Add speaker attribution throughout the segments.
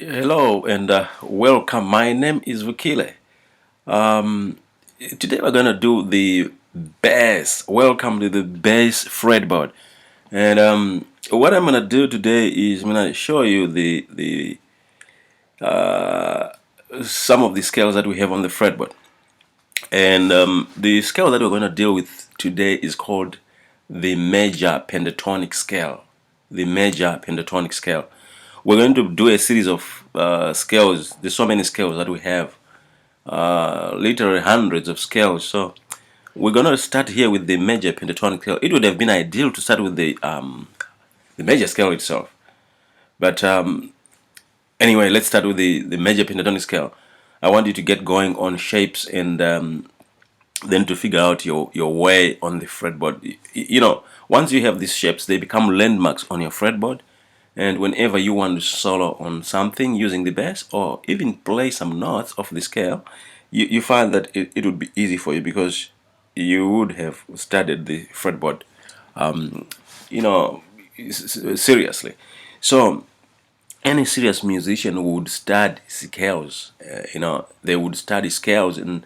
Speaker 1: Hello and welcome. My name is Vukile. Um, Today we're gonna do the bass. Welcome to the bass fretboard. And what I'm gonna do today is I'm gonna show you the some of the scales that we have on the fretboard. And the scale that we're gonna deal with today is called the major pentatonic scale. The major pentatonic scale. We're going to do a series of scales. There's so many scales that we have, literally hundreds of scales. So we're going to start here with the major pentatonic scale. It would have been ideal to start with the major scale itself. But anyway, let's start with the major pentatonic scale. I want you to get going on shapes and then to figure out your way on the fretboard. Once you have these shapes, they become landmarks on your fretboard. And whenever you want to solo on something using the bass or even play some notes of the scale, you find that it would be easy for you because you would have studied the fretboard, um, you know, seriously. So any serious musician would study scales. They would study scales, and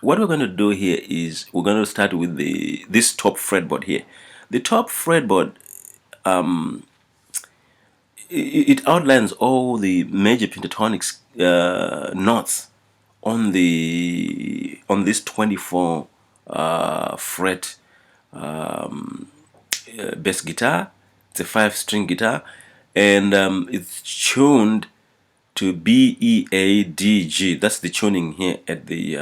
Speaker 1: what we're going to do here is we're going to start with this top fretboard here. The top fretboard it outlines all the major pentatonic notes on this 24 fret bass guitar. It's a 5-string guitar, and it's tuned to B, E, A, D, G. That's the tuning here at the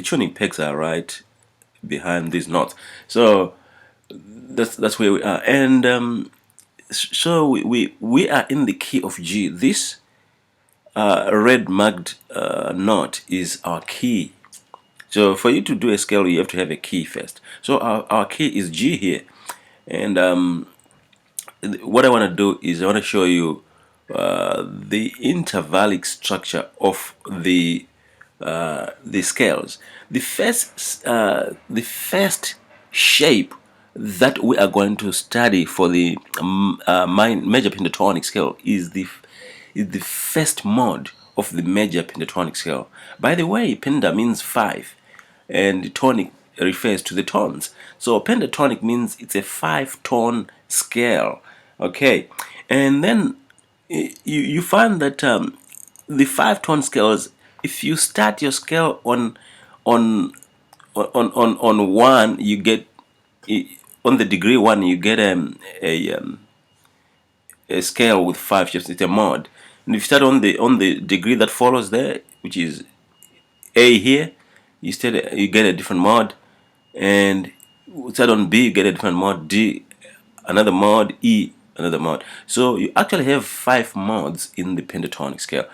Speaker 1: tuning pegs are right behind these notes. So that's where we are, and so we are in the key of G. This red marked note is our key. So for you to do a scale, you have to have a key first. So our key is G here, and what I want to do is I want to show you the intervallic structure of the scales. The first shape that we are going to study for the major pentatonic scale is the first mode of the major pentatonic scale. By the way, penta means 5, and tonic refers to the tones. So pentatonic means it's a 5-tone scale. Okay, and then you find that the 5-tone scales, if you start your scale on on 1, you get on the degree 1 you get a scale with 5 shapes. It's a mod. And if you start on the degree that follows there, which is A here, you get a different mod, and start on B, you get a different mod, D another mod, E another mod. So you actually have 5 mods in the pentatonic scale,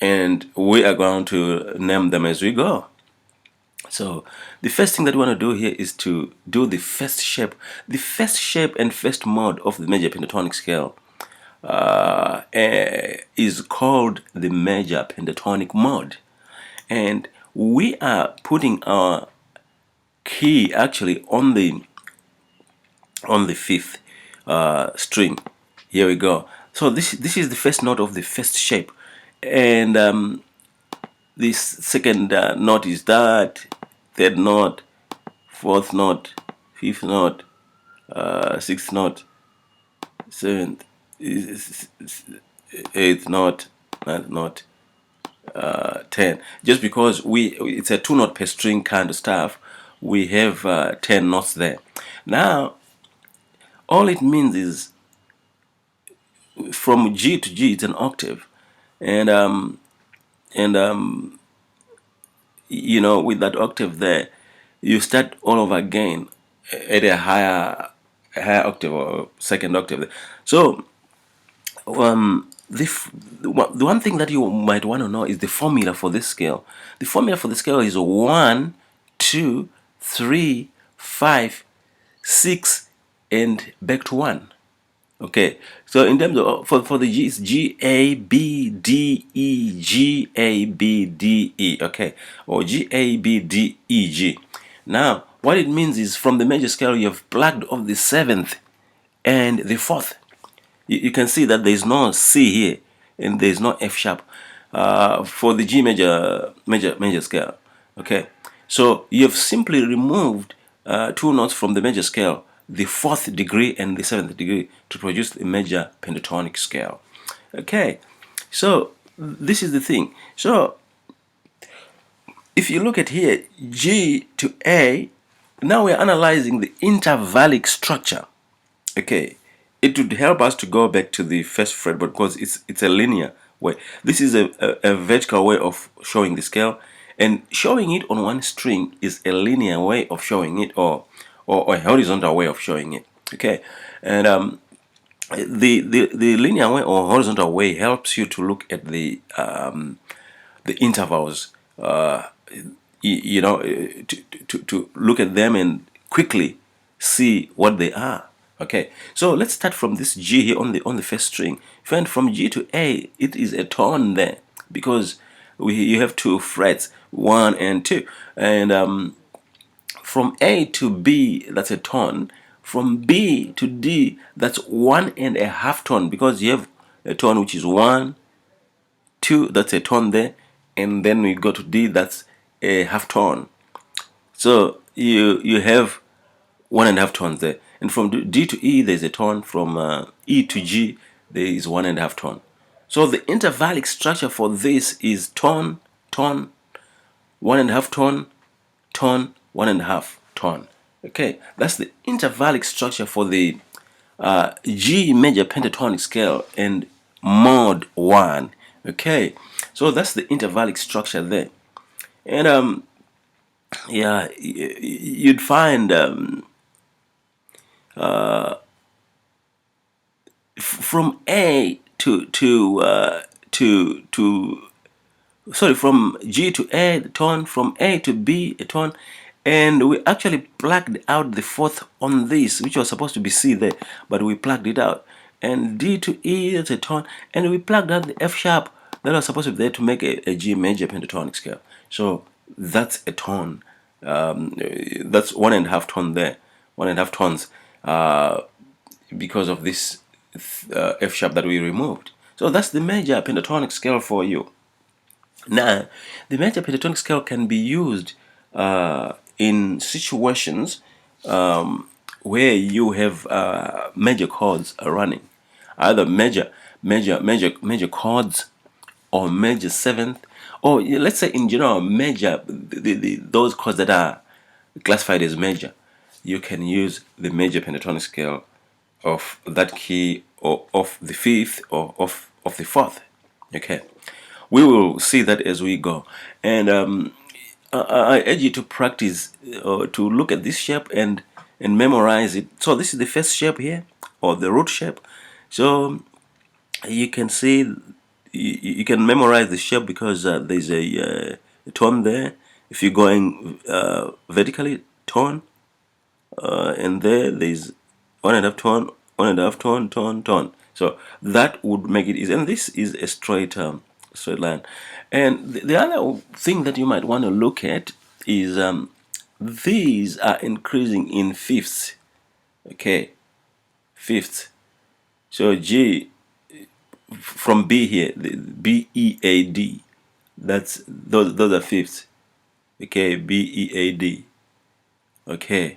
Speaker 1: and we are going to name them as we go. So the first thing that we want to do here is to do the first shape. The first shape and first mode of the major pentatonic scale is called the major pentatonic mode, and we are putting our key actually on the 5th string. Here we go. So this is the first note of the first shape, and this second note is that, third note, fourth note, fifth note, sixth note, seventh, eighth note, ninth note, 10. Just because it's a 2-note per string kind of stuff, we have 10 notes there. Now all it means is from G to G it's an octave, and with that octave there, you start all over again at a higher octave or second octave. So the one thing that you might want to know is the formula for this scale. The formula for the scale is 1, 2, 3, 5, 6, and back to 1. Okay, so in terms of for the G, it's G A B D E, G A B D E. Okay, or G A B D E G. Now what it means is from the major scale you have plugged off the 7th and the 4th. you can see that there's no C here and there's no F sharp for the G major scale. Okay, so you've simply removed two notes from the major scale, the 4th degree and the 7th degree, to produce the major pentatonic scale. Okay, so this is the thing. So if you look at here, G to A, now we're analyzing the intervallic structure. Okay, it would help us to go back to the first fretboard because it's a linear way. This is a vertical way of showing the scale, and showing it on one string is a linear way of showing it, or a horizontal way of showing it. Okay, and the linear way or horizontal way helps you to look at the intervals. You know, to look at them and quickly see what they are. Okay, so let's start from this G here on the first string. Find from G to A, it is a tone there because you have 2 frets, 1 and 2, and from A to B, that's a tone. From B to D, that's 1.5 tone because you have a tone which is 1, 2, that's a tone there, and then we go to D, that's a half tone. So you have 1.5 tones there, and from D to E there's a tone. From E to G there is 1.5 tone. So the intervallic structure for this is tone, tone, 1.5 tone, tone, 1.5 tone. Okay, that's the intervallic structure for the G major pentatonic scale and mod 1. Okay, so that's the intervallic structure there, and yeah, you'd find from A from G to A the tone, from A to B a tone, and we actually plugged out the 4th on this, which was supposed to be C there, but we plugged it out. And D to E is a tone, and we plugged out the F sharp that was supposed to be there to make a G major pentatonic scale. So that's a tone. That's 1.5 tone there, 1.5 tones, because of this F sharp that we removed. So that's the major pentatonic scale for you. Now, the major pentatonic scale can be used in situations where you have major chords running, either major chords or major 7th, or let's say in general major, those chords that are classified as major. You can use the major pentatonic scale of that key, or of the 5th, or of the 4th. Okay, we will see that as we go, and I urge you to practice, to look at this shape and memorize it. So this is the first shape here, or the root shape. So you can see, you can memorize the shape because there's a tone there. If you're going vertically, tone, and there's 1.5 tone, 1.5 tone, tone, tone. So that would make it easy, and this is a straight line. And the other thing that you might want to look at is these are increasing in fifths. Okay, fifths. So G from B here, the B, E, A, D, that's those are fifths. Okay, B, E, A, D. Okay,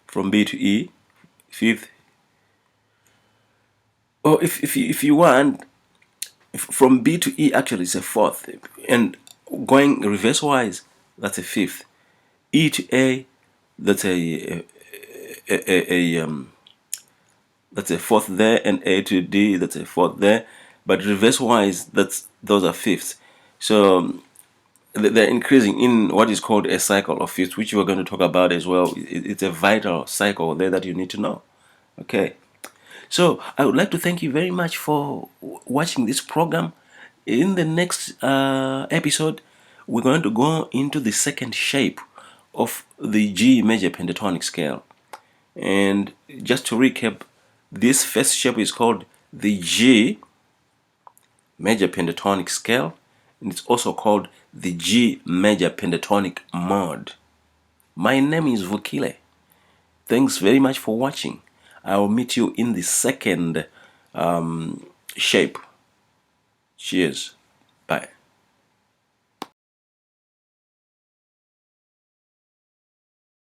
Speaker 1: from B to E, fifth. Or if you want, from B to E, actually it's a 4th, and going reverse wise, that's a 5th. E to A, that's a that's a 4th there, and A to D, that's a 4th there. But reverse wise, those are 5ths. So they're increasing in what is called a cycle of fifths, which we're going to talk about as well. It's a vital cycle there that you need to know. Okay. So I would like to thank you very much for watching this program. In the next episode, we're going to go into the second shape of the G major pentatonic scale. And just to recap, this first shape is called the G major pentatonic scale, and it's also called the G major pentatonic mod. My name is Vukile. Thanks very much for watching. I will meet you in the second shape. Cheers.